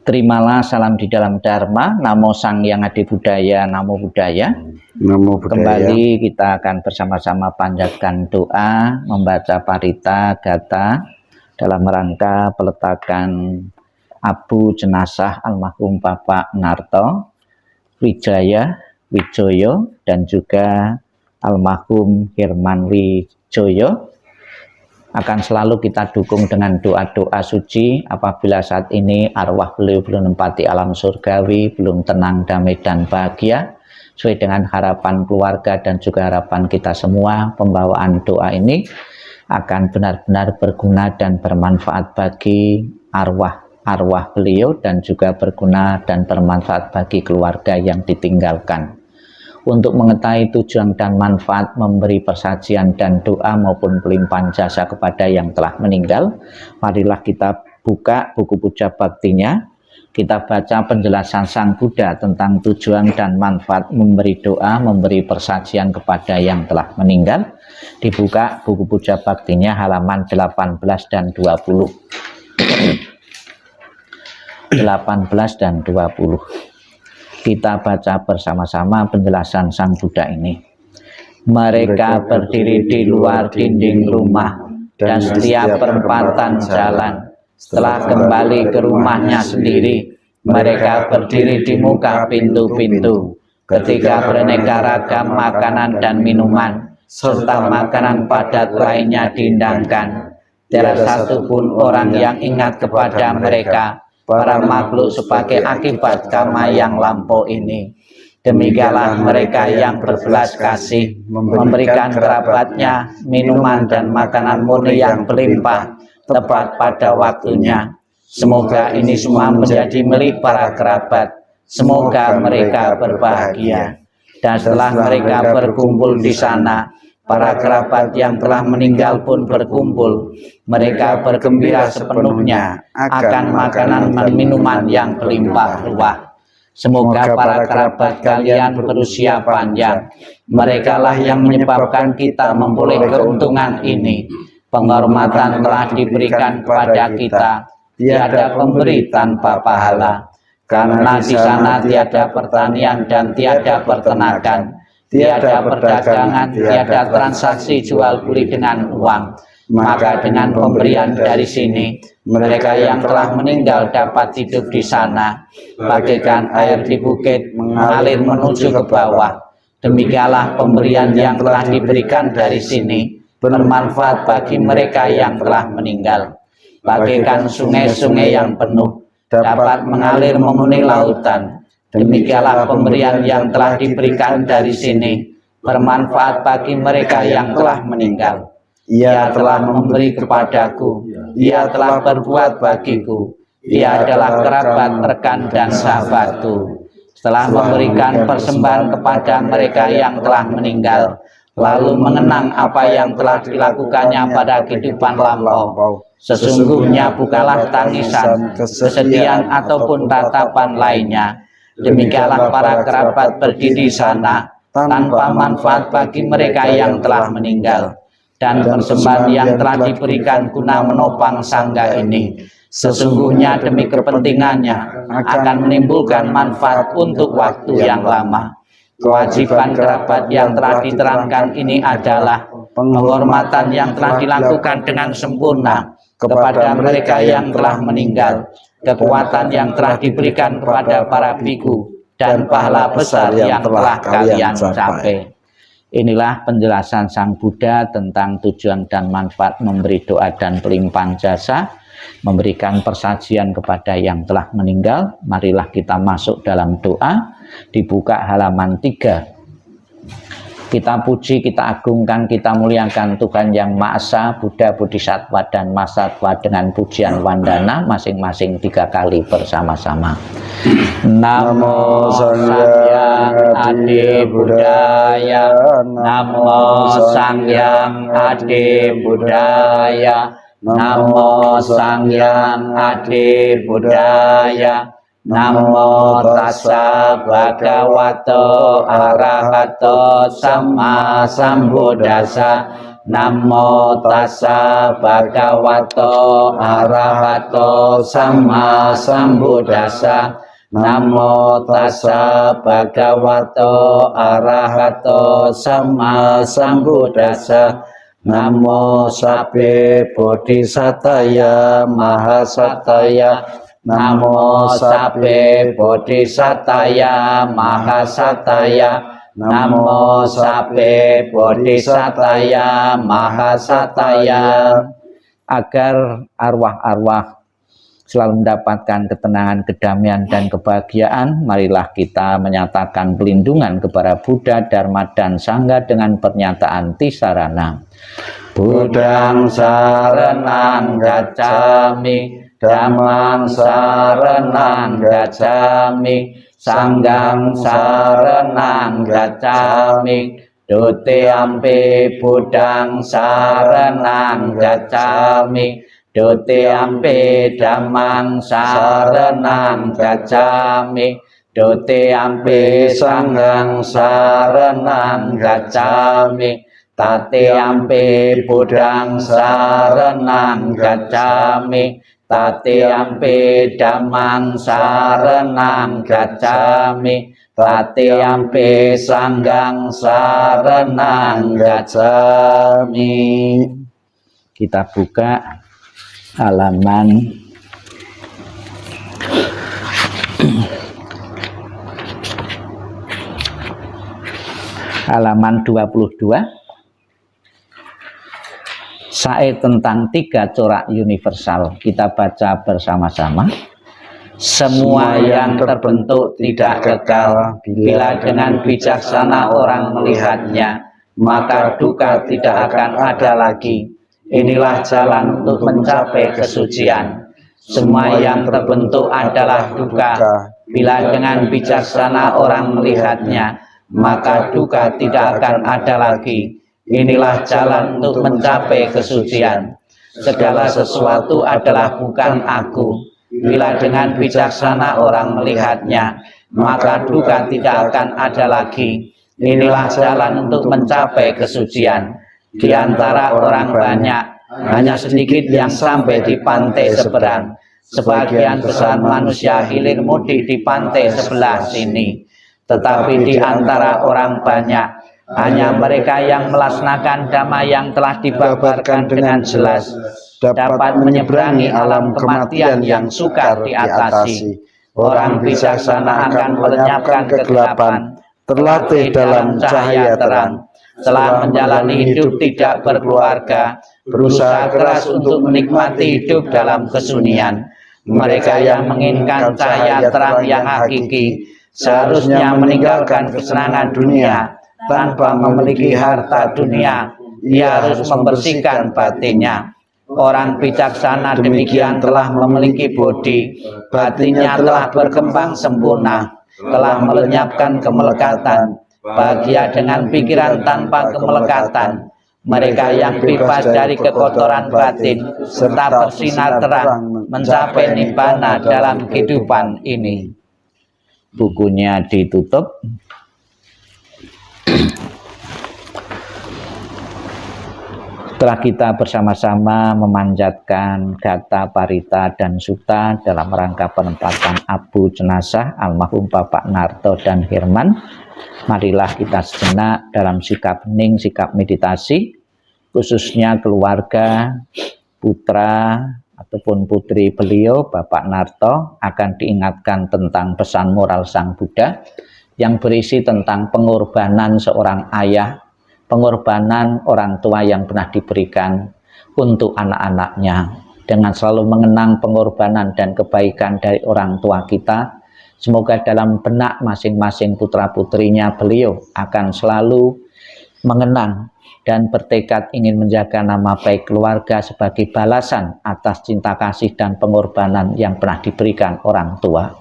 Terimalah salam di dalam Dharma, Namo Sang Yang Adi Budaya, Namo Buddhaya. Namo Buddhaya. Kembali kita akan bersama-sama panjatkan doa, membaca parita gata dalam rangka peletakan abu jenazah almarhum Bapak Narto Wijaya Wijoyo dan juga almarhum Hirman Wijoyo. Akan selalu kita dukung dengan doa-doa suci apabila saat ini arwah beliau belum menempati alam surgawi, belum tenang, damai dan bahagia. Sesuai dengan harapan keluarga dan juga harapan kita semua, pembawaan doa ini akan benar-benar berguna dan bermanfaat bagi arwah beliau dan juga berguna dan bermanfaat bagi keluarga yang ditinggalkan. Untuk mengetahui tujuan dan manfaat memberi persajian dan doa maupun pelimpahan jasa kepada yang telah meninggal, marilah kita buka buku puja baktinya. Kita baca penjelasan Sang Buddha tentang tujuan dan manfaat memberi doa, memberi persajian kepada yang telah meninggal. Dibuka buku puja baktinya halaman 18 dan 20. 18 dan 20. Kita baca bersama-sama penjelasan Sang Buddha ini. Mereka berdiri di luar dinding rumah dan setiap perempatan jalan. Setelah kembali ke rumahnya sendiri, mereka berdiri di muka pintu-pintu. Ketika beraneka ragam makanan dan minuman, serta makanan padat lainnya dihidangkan, tiada satupun orang yang ingat kepada mereka, para makhluk sebagai akibat karma yang lampau ini. Demikianlah mereka yang berbelas kasih memberikan kerabatnya minuman dan makanan murni yang berlimpah tepat pada waktunya. Semoga ini semua menjadi milik para kerabat. Semoga mereka berbahagia. Dan setelah mereka berkumpul di sana, para kerabat yang telah meninggal pun berkumpul. Mereka bergembira sepenuhnya akan makanan dan minuman yang berlimpah ruah. Semoga para kerabat kalian berusia panjang. Merekalah yang menyebabkan kita memperoleh keuntungan ini. Penghormatan telah diberikan kepada kita. Tiada pemberi tanpa pahala. Karena di sana tiada pertanian dan tiada peternakan. Tiada perdagangan, tiada transaksi jual beli dengan uang. Maka dengan pemberian dari sini, mereka yang telah meninggal dapat hidup di sana. Bagaikan air di bukit mengalir menuju ke bawah. Demikianlah pemberian yang telah diberikan dari sini bermanfaat bagi mereka yang telah meninggal. Bagaikan sungai-sungai yang penuh dapat mengalir memenuhi lautan. Demikianlah pemberian yang telah diberikan dari sini bermanfaat bagi mereka yang telah meninggal. Ia telah memberi kepadaku, ia telah berbuat bagiku, ia adalah kerabat, rekan dan sahabatku. Setelah memberikan persembahan kepada mereka yang telah meninggal, lalu mengenang apa yang telah dilakukannya pada kehidupan lampau, sesungguhnya bukanlah tangisan, kesedihan ataupun tatapan lainnya. Demikianlah para kerabat berdiri di sana tanpa manfaat bagi mereka yang telah meninggal. Dan persembahan yang telah diberikan guna menopang sangga ini sesungguhnya demi kepentingannya akan menimbulkan manfaat untuk waktu yang lama. Kewajiban kerabat yang telah diterangkan ini adalah penghormatan yang telah dilakukan dengan sempurna kepada mereka yang telah meninggal, kekuatan yang telah diberikan kepada para biku, dan pahala besar yang telah kalian capai. Inilah penjelasan Sang Buddha tentang tujuan dan manfaat memberi doa dan pelimpahan jasa, memberikan persajian kepada yang telah meninggal. Marilah kita masuk dalam doa. Dibuka halaman 3. Kita puji, kita agungkan, kita muliakan Tuhan Yang Maha Esa, Buddha, Bodhisattva, dan Mahasatwa dengan pujian wandana masing-masing 3 kali bersama-sama. Namo Sang Yang Adi Budaya, Namo Sang Yang Adi Budaya, Namo Sang Yang Adi Budaya. Namo tassa bhagavato arahato sama sambuddhassa. Namo tassa bhagavato arahato sama sambuddhassa. Namo tassa bhagavato arahato sama sambuddhassa. Namo sabbe bodhisataya mahasataya. Namo sabbe bodhisataya mahasataya. Namo sabbe bodhisataya mahasataya. Agar arwah-arwah selalu mendapatkan ketenangan, kedamaian, dan kebahagiaan, marilah kita menyatakan pelindungan kepada Buddha, Dharma, dan Sangha dengan pernyataan Tisarana. Buddhang saranang gacchami, Dhammang saranang gacchami, Sanghang saranang gacchami. Dutiyampi Buddhang saranang gacchami, Dutiyampi Dhammang saranang gacchami, Dutiyampi Sanghang saranang gacchami. Tatiyampi Buddhang saranang gacchami, Tatiyampi Dhammang saranang gacchami, Tatiyampi Sanghang saranang gacchami. Kita buka halaman halaman 22. Syair tentang 3 corak universal. Kita baca bersama-sama. Semua yang terbentuk tidak kekal. Bila dengan bijaksana orang melihatnya, maka duka tidak akan ada lagi. Inilah jalan untuk mencapai kesucian. Semua yang terbentuk adalah duka. Bila dengan bijaksana orang melihatnya, maka duka tidak akan ada lagi. Inilah jalan untuk mencapai kesucian. Segala sesuatu adalah bukan aku. Bila dengan bijaksana orang melihatnya, maka duka tidak akan ada lagi. Inilah jalan untuk mencapai kesucian. Di antara orang banyak, hanya sedikit yang sampai di pantai seberang. Sebagian besar manusia hilir mudik di pantai sebelah sini. Tetapi di antara orang banyak, hanya mereka yang melaksanakan dhamma yang telah dibabarkan dengan jelas dapat menyeberangi alam kematian yang sukar diatasi. Orang bijaksana akan melenyapkan kegelapan, terlatih dalam cahaya terang. Setelah menjalani hidup tidak berkeluarga, berusaha keras untuk menikmati hidup dalam kesunyian. Mereka yang menginginkan cahaya terang yang hakiki seharusnya meninggalkan kesenangan dunia. Tanpa memiliki harta dunia, ia harus membersihkan batinnya. Orang bijaksana demikian telah memiliki bodi, batinnya telah berkembang sempurna, telah melenyapkan kemelekatan, bahagia dengan pikiran tanpa kemelekatan. Mereka yang bebas dari kekotoran batin serta bersinar terang mencapai nibbana dalam kehidupan ini. Bukunya ditutup. Setelah kita bersama-sama memanjatkan Gatha, Parita, dan Sutta dalam rangka penempatan abu jenazah almarhum Bapak Narto dan Herman, marilah kita sejenak dalam sikap hening, sikap meditasi, khususnya keluarga, putra ataupun putri beliau Bapak Narto akan diingatkan tentang pesan moral Sang Buddha yang berisi tentang pengorbanan seorang ayah, pengorbanan orang tua yang pernah diberikan untuk anak-anaknya. Dengan selalu mengenang pengorbanan dan kebaikan dari orang tua kita, semoga dalam benak masing-masing putra-putrinya beliau akan selalu mengenang dan bertekad ingin menjaga nama baik keluarga sebagai balasan atas cinta kasih dan pengorbanan yang pernah diberikan orang tua.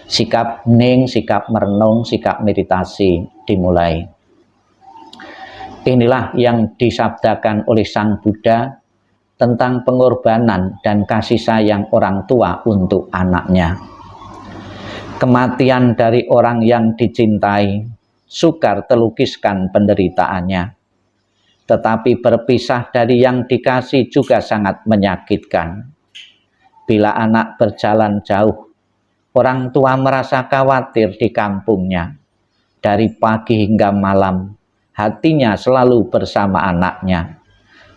Sikap hening, sikap merenung, sikap meditasi dimulai. Inilah yang disabdakan oleh Sang Buddha tentang pengorbanan dan kasih sayang orang tua untuk anaknya. Kematian dari orang yang dicintai sukar terlukiskan penderitaannya. tetapi berpisah dari yang dikasih juga sangat menyakitkan. Bila anak berjalan jauh, orang tua merasa khawatir di kampungnya. Dari pagi hingga malam, hatinya selalu bersama anaknya,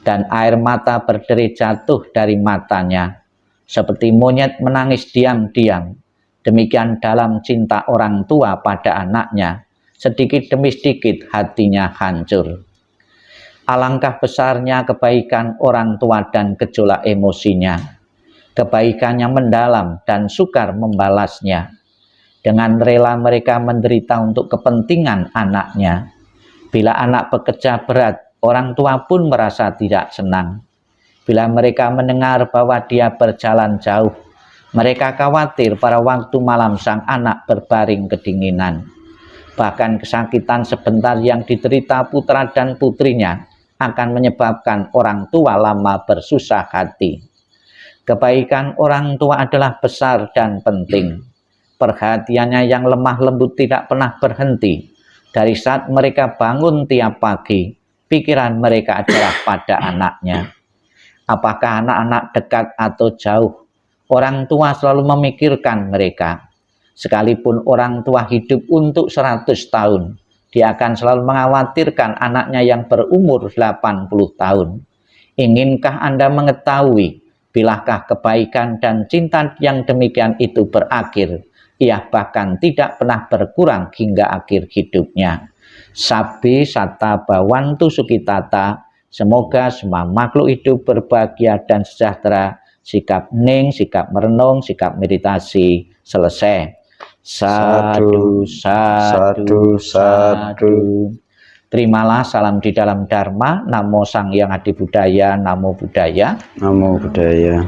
dan air mata berderi jatuh dari matanya, seperti monyet menangis diam-diam. Demikian dalam cinta orang tua pada anaknya, sedikit demi sedikit hatinya hancur. Alangkah besarnya kebaikan orang tua dan gejolak emosinya. Kebaikannya mendalam dan sukar membalasnya. Dengan rela mereka menderita untuk kepentingan anaknya. Bila anak bekerja berat, orang tua pun merasa tidak senang. Bila mereka mendengar bahwa dia berjalan jauh, mereka khawatir pada waktu malam sang anak berbaring kedinginan. Bahkan kesakitan sebentar yang diderita putra dan putrinya akan menyebabkan orang tua lama bersusah hati. Kebaikan orang tua adalah besar dan penting. Perhatiannya yang lemah lembut tidak pernah berhenti. Dari saat mereka bangun tiap pagi, pikiran mereka adalah pada anaknya. Apakah anak-anak dekat atau jauh, orang tua selalu memikirkan mereka. Sekalipun orang tua hidup untuk 100 tahun, dia akan selalu mengkhawatirkan anaknya yang berumur 80 tahun. Inginkah Anda mengetahui, bilakah kebaikan dan cinta yang demikian itu berakhir? Ia bahkan tidak pernah berkurang hingga akhir hidupnya. Sabbi Satta Bhavantu Sukitata. Semoga semua makhluk hidup berbahagia dan sejahtera. Sikap hening, sikap merenung, sikap meditasi selesai. Sadu, sadu, sadu. Terimalah salam di dalam Dharma. Namo Sang Hyang Adi Budaya, Namo Buddhaya. Namo Buddhaya.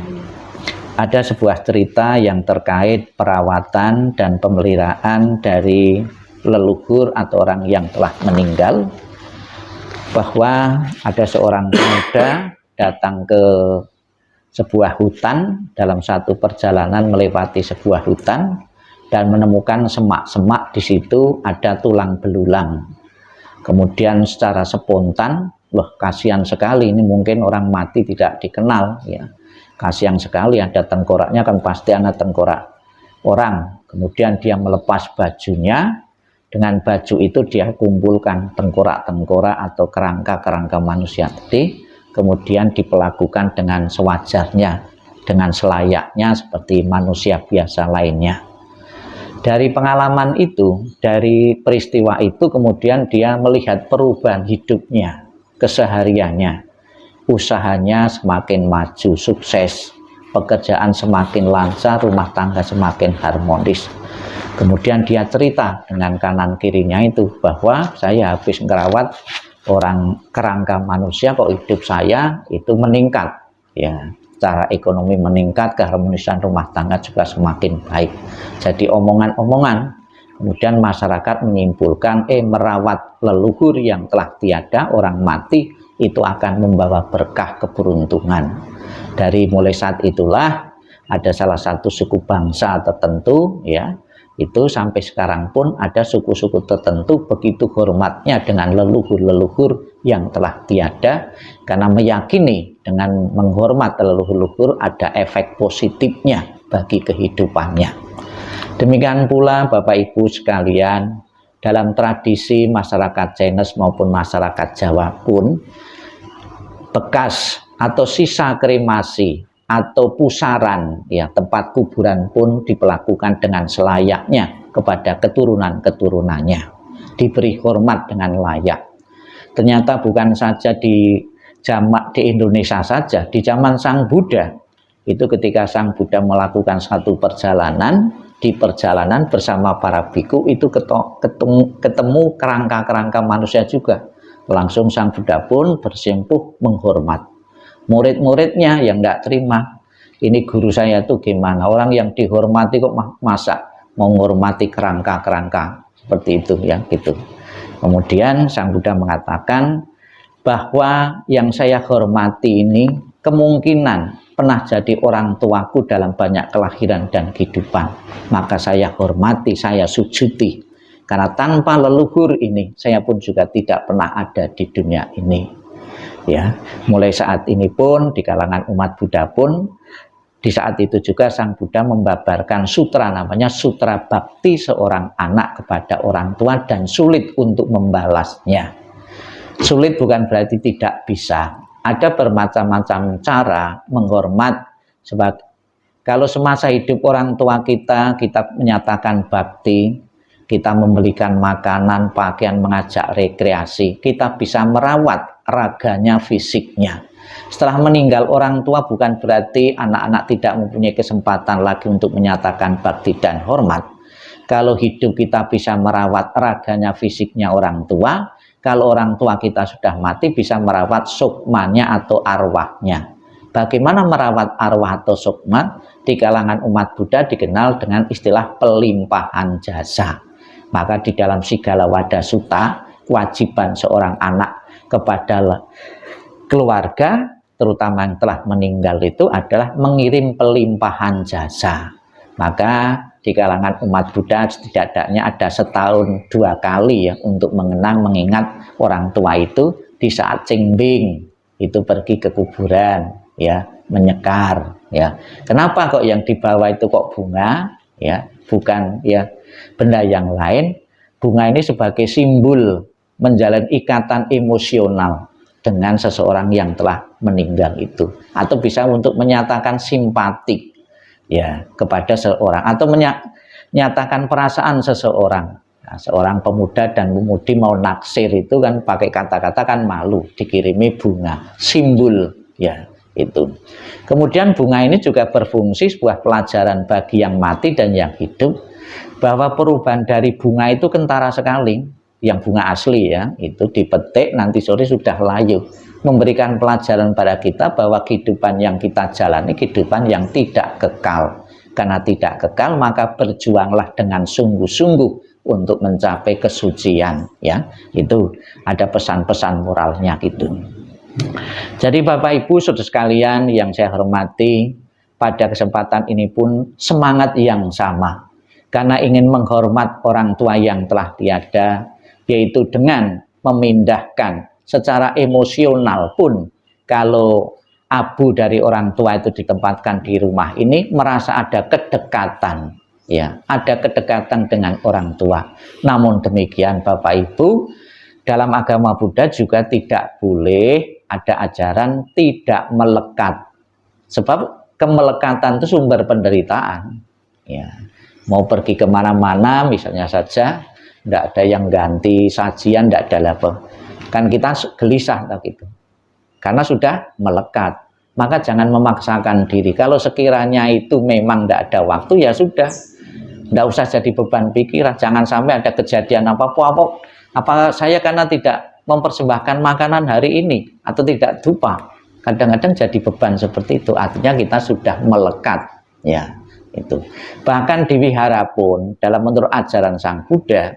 Ada sebuah cerita yang terkait perawatan dan pemeliharaan dari leluhur atau orang yang telah meninggal, bahwa ada seorang pemuda datang ke sebuah hutan dalam satu perjalanan melewati sebuah hutan dan menemukan semak-semak. Di situ ada tulang belulang. Kemudian secara spontan, loh kasihan sekali, ini mungkin orang mati tidak dikenal ya. Kasihan sekali, ada tengkoraknya, kan pasti ada tengkorak orang. Kemudian dia melepas bajunya, dengan baju itu dia kumpulkan tengkorak-tengkorak atau kerangka-kerangka manusia tadi, kemudian diperlakukan dengan sewajarnya, dengan selayaknya seperti manusia biasa lainnya. Dari pengalaman itu, dari peristiwa itu, kemudian dia melihat perubahan hidupnya, kesehariannya. Usahanya semakin maju, sukses, pekerjaan semakin lancar, rumah tangga semakin harmonis. Kemudian dia cerita dengan kanan kirinya itu bahwa saya habis ngerawat orang kerangka manusia, kok hidup saya itu meningkat ya, secara ekonomi meningkat, keharmonisan rumah tangga juga semakin baik. Jadi omongan-omongan. Kemudian masyarakat menyimpulkan merawat leluhur yang telah tiada, orang mati, itu akan membawa berkah keberuntungan. Dari mulai saat itulah ada salah satu suku bangsa tertentu ya, itu sampai sekarang pun ada suku-suku tertentu begitu hormatnya dengan leluhur-leluhur yang telah tiada, karena meyakini dengan menghormat leluhur-leluhur ada efek positifnya bagi kehidupannya. Demikian pula Bapak Ibu sekalian, dalam tradisi masyarakat Chinese maupun masyarakat Jawa pun, bekas atau sisa kremasi atau pusaran ya, tempat kuburan pun diperlakukan dengan selayaknya kepada keturunan-keturunannya, diberi hormat dengan layak. Ternyata bukan saja di Indonesia saja, di zaman Sang Buddha itu, ketika Sang Buddha melakukan satu perjalanan, di perjalanan bersama para biku itu ketemu kerangka-kerangka manusia juga. Langsung Sang Buddha pun bersimpuh menghormat. Murid-muridnya yang nggak terima, ini guru saya tuh gimana, orang yang dihormati kok masa menghormati kerangka-kerangka seperti itu ya gitu. Kemudian Sang Buddha mengatakan bahwa yang saya hormati ini kemungkinan pernah jadi orang tuaku dalam banyak kelahiran dan kehidupan, maka saya hormati, saya sujudi, karena tanpa leluhur ini saya pun juga tidak pernah ada di dunia ini. Ya, mulai saat ini pun di kalangan umat Buddha pun di saat itu juga Sang Buddha membabarkan sutra namanya Sutra Bakti seorang anak kepada orang tua dan sulit untuk membalasnya. Sulit bukan berarti tidak bisa. Ada bermacam-macam cara menghormat. Sebab kalau semasa hidup orang tua kita menyatakan bakti, kita memberikan makanan, pakaian, mengajak rekreasi, kita bisa merawat raganya, fisiknya. Setelah meninggal orang tua bukan berarti anak-anak tidak mempunyai kesempatan lagi untuk menyatakan bakti dan hormat. Kalau hidup kita bisa merawat raganya, fisiknya orang tua, kalau orang tua kita sudah mati bisa merawat sukmanya atau arwahnya. Bagaimana merawat arwah atau sukma? Di kalangan umat Buddha dikenal dengan istilah pelimpahan jasa. Maka di dalam Sigala Wada Sutta, kewajiban seorang anak kepada keluarga, terutama yang telah meninggal itu adalah mengirim pelimpahan jasa. Maka di kalangan umat Buddha setidaknya ada setahun 2 kali ya untuk mengenang, mengingat orang tua itu di saat Cingbing itu pergi ke kuburan ya, menyekar ya. Kenapa kok yang dibawa itu kok bunga ya, bukan ya benda yang lain? Bunga ini sebagai simbol menjalin ikatan emosional dengan seseorang yang telah meninggal itu, atau bisa untuk menyatakan simpati ya kepada seseorang, atau menyatakan perasaan seseorang. Nah, seorang pemuda dan pemudi mau naksir itu kan pakai kata-kata kan malu, dikirimi bunga, simbol ya itu. Kemudian bunga ini juga berfungsi sebuah pelajaran bagi yang mati dan yang hidup, bahwa perubahan dari bunga itu kentara sekali. Yang bunga asli ya, itu dipetik nanti sore sudah layu, memberikan pelajaran pada kita bahwa kehidupan yang kita jalani kehidupan yang tidak kekal. Karena tidak kekal maka berjuanglah dengan sungguh-sungguh untuk mencapai kesucian ya. Itu ada pesan-pesan moralnya gitu. Jadi Bapak Ibu saudara sekalian yang saya hormati, pada kesempatan ini pun semangat yang sama karena ingin menghormat orang tua yang telah tiada, yaitu dengan memindahkan secara emosional pun. Kalau abu dari orang tua itu ditempatkan di rumah ini, merasa ada kedekatan ya, ada kedekatan dengan orang tua. Namun demikian Bapak Ibu, dalam agama Buddha juga tidak boleh ada ajaran tidak melekat, sebab kemelekatan itu sumber penderitaan ya. Mau pergi kemana-mana misalnya saja tidak ada yang ganti sajian, tidak ada apa, kan kita gelisah gitu karena sudah melekat. Maka jangan memaksakan diri. Kalau sekiranya itu memang tidak ada waktu, ya sudah, tidak usah jadi beban pikiran. Jangan sampai ada kejadian apa saya karena tidak mempersembahkan makanan hari ini atau tidak dupa, kadang-kadang jadi beban seperti itu, artinya kita sudah melekat ya. Itu bahkan di wihara pun dalam menurut ajaran Sang Buddha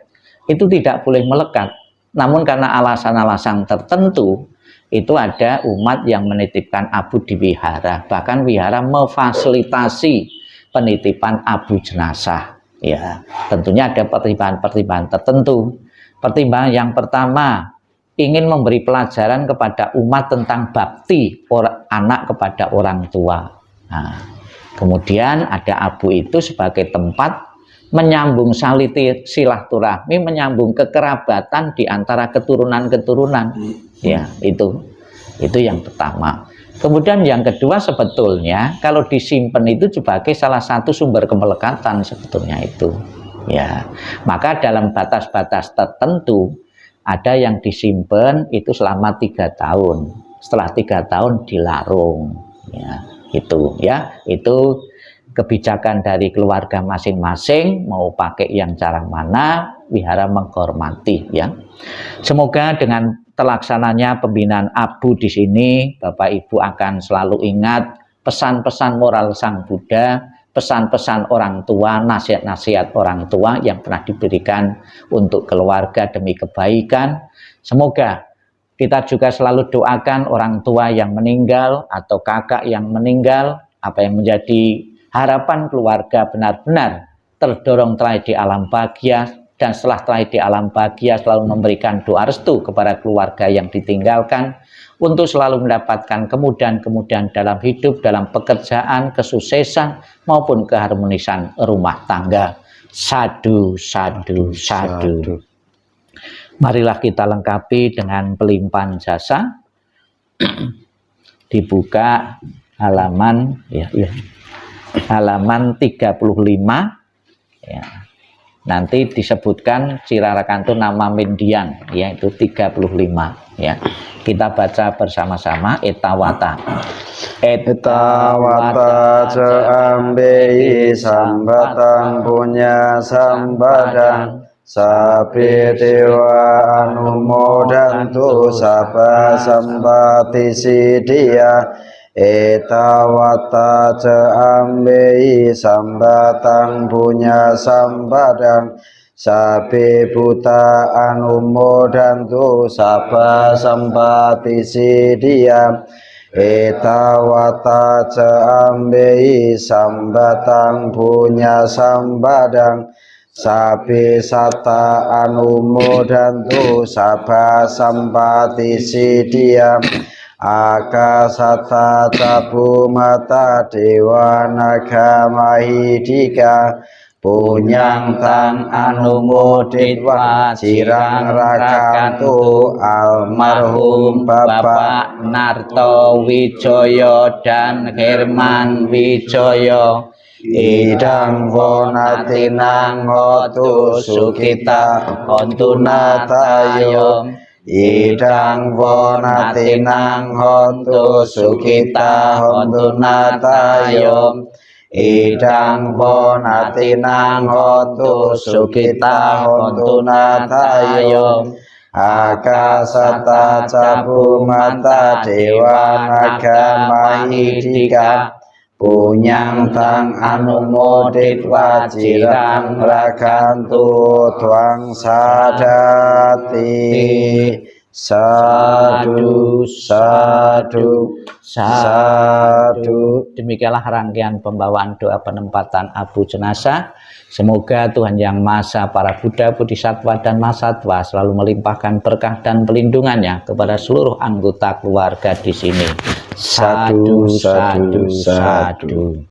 itu tidak boleh melekat, namun karena alasan-alasan tertentu itu ada umat yang menitipkan abu di wihara, bahkan wihara memfasilitasi penitipan abu jenazah ya. Tentunya ada pertimbangan-pertimbangan tertentu. Pertimbangan yang pertama, ingin memberi pelajaran kepada umat tentang bakti anak kepada orang tua. Nah, kemudian ada abu itu sebagai tempat menyambung silaturahmi, menyambung kekerabatan di antara keturunan-keturunan ya. Itu yang pertama. Kemudian yang kedua, sebetulnya kalau disimpan itu sebagai salah satu sumber kemelekatan sebetulnya itu ya. Maka dalam batas-batas tertentu ada yang disimpan itu selama 3 tahun, setelah 3 tahun dilarung ya. Itu ya, itu kebijakan dari keluarga masing-masing, mau pakai yang cara mana, wihara menghormati ya. Semoga dengan terlaksananya pembinaan abu di sini, Bapak Ibu akan selalu ingat pesan-pesan moral Sang Buddha, pesan-pesan orang tua, nasihat-nasihat orang tua yang pernah diberikan untuk keluarga demi kebaikan. Semoga kita juga selalu doakan orang tua yang meninggal atau kakak yang meninggal, apa yang menjadi harapan keluarga benar-benar terdorong teraih di alam bahagia, dan setelah di alam bahagia selalu memberikan doa restu kepada keluarga yang ditinggalkan untuk selalu mendapatkan kemudahan-kemudahan dalam hidup, dalam pekerjaan, kesuksesan maupun keharmonisan rumah tangga. Sadu, sadu, sadu. Marilah kita lengkapi dengan pelimpahan jasa. Dibuka halaman halaman 35 ya. Nanti disebutkan Cirarakanto nama Mendiang yaitu 35 ya. Kita baca bersama-sama etawata. Etawata ca ambehi sambatan punya sambadan sapi dewa anumodantu sabba sambati sidia. Etawata ca ambehi sambatan punya sambadan sapi buta anumodantu sabba sambati sidia. Etawata ca ambehi sambatan punya sambadang sapi sata anumodantu sabba sambati sidia. Akasata cabu mata dewa naga mahidika punyang tang anumoditwa cirang rakantu almarhum Bapak Narto Wijaya dan Herman Wijaya idang wonatinang hotu sukita hontuna tayong idang wonatinang hotu sukita hontuna tayong idang wonatinang hotu sukita hontuna tayong akasata cabu mata dewa naga mahidika punyang tang anumoditwa cirang rakantu twang sadati. Sadu, sadu, sadu. Demikianlah rangkaian pembawaan doa penempatan abu jenazah. Semoga Tuhan Yang Maha Esa, para Buddha, Bodhisattva, dan Mahasatwa selalu melimpahkan berkah dan pelindungannya kepada seluruh anggota keluarga di sini. Sadu, sadu, sadu.